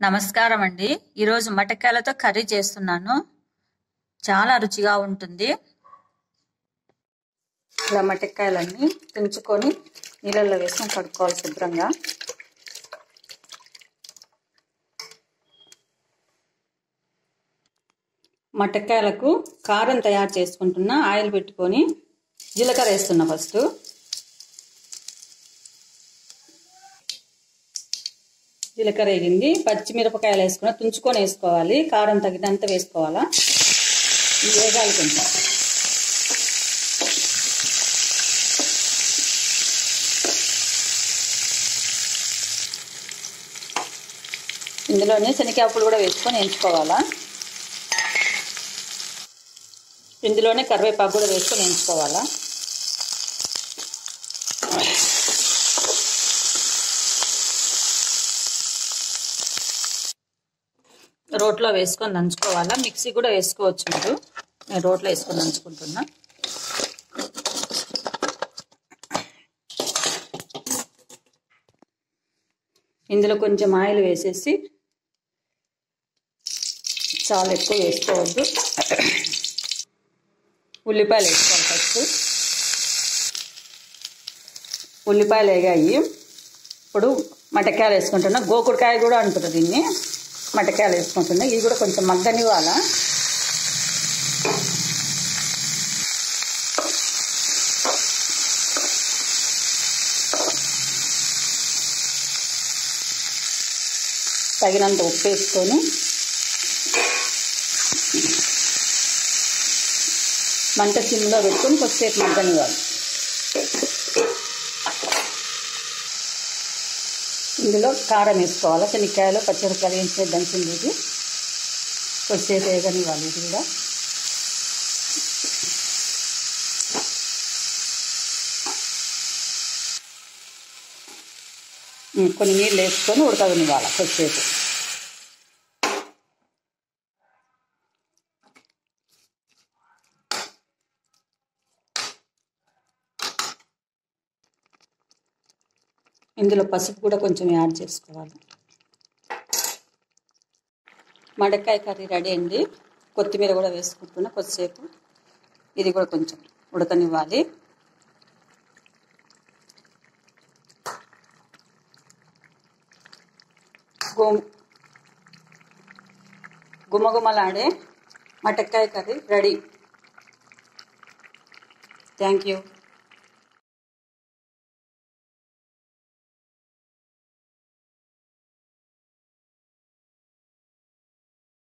నమస్కారం అండి. ఈరోజు మటకాయలతో కర్రీ చేస్తున్నాను. చాలా రుచిగా ఉంటుంది. ఇలా మటకాయలన్నీ తుంచుకొని నీళ్ళల్లో వేసుకొని కడుక్కోవాలి శుభ్రంగా. మటకాయలకు కారం తయారు చేసుకుంటున్నా. ఆయిల్ పెట్టుకొని జీలకర్ర వేస్తున్నా. ఫస్ట్ జీలకర్ర వేగింది. పచ్చిమిరపకాయలు వేసుకున్నా, తుంచుకొని వేసుకోవాలి. కారం తగినంత వేసుకోవాలా. ఇది వేగాలి కొంచెం. ఇందులోనే శనగపప్పులు కూడా వేసుకొని వేయించుకోవాలా. ఇందులోనే కరివేపాకు కూడా వేసుకొని వేయించుకోవాలా. రోట్లో వేసుకొని దంచుకోవాలా. మిక్సీ కూడా వేసుకోవచ్చు మీరు. నేను రోట్లో వేసుకొని దంచుకుంటున్నా. ఇందులో కొంచెం ఆయిల్ వేసేసి, చాలా ఎక్కువ వేసుకోవద్దు. ఉల్లిపాయలు వేసుకోవాలి ఫస్ట్. ఉల్లిపాయలు వేగాయి. ఇప్పుడు మటకాయలు వేసుకుంటున్నా. గోకుడుకాయ కూడా అంటారు దీన్ని. మటకాయలు వేసుకుంటున్నా. ఇది కూడా కొంచెం మగ్గనివ్వాలా. తగినంత ఉప్పు వేసుకొని మంట సిమ్లో పెట్టుకొని కొద్దిసేపు మగ్గనివ్వాలి. ఇందులో కారం వేసుకోవాలి. శనక్కాయలు పచ్చిమిరపకాయలు వేసి దంచింది. ఇది కొద్దిసేపు వేగనివ్వాలి. ఇది కూడా కొన్ని నీళ్ళు వేసుకొని ఉడకనివ్వాలి కొద్దిసేపు. ఇందులో పసుపు కూడా కొంచెం యాడ్ చేసుకోవాలి. మటకాయ కర్రీ రెడీ అండి. కొత్తిమీర కూడా వేసుకుంటున్నా. కొద్దిసేపు ఇది కూడా కొంచెం ఉడకనివ్వాలి. గుమగుమలాడే మటకాయ కర్రీ రెడీ. Thank you.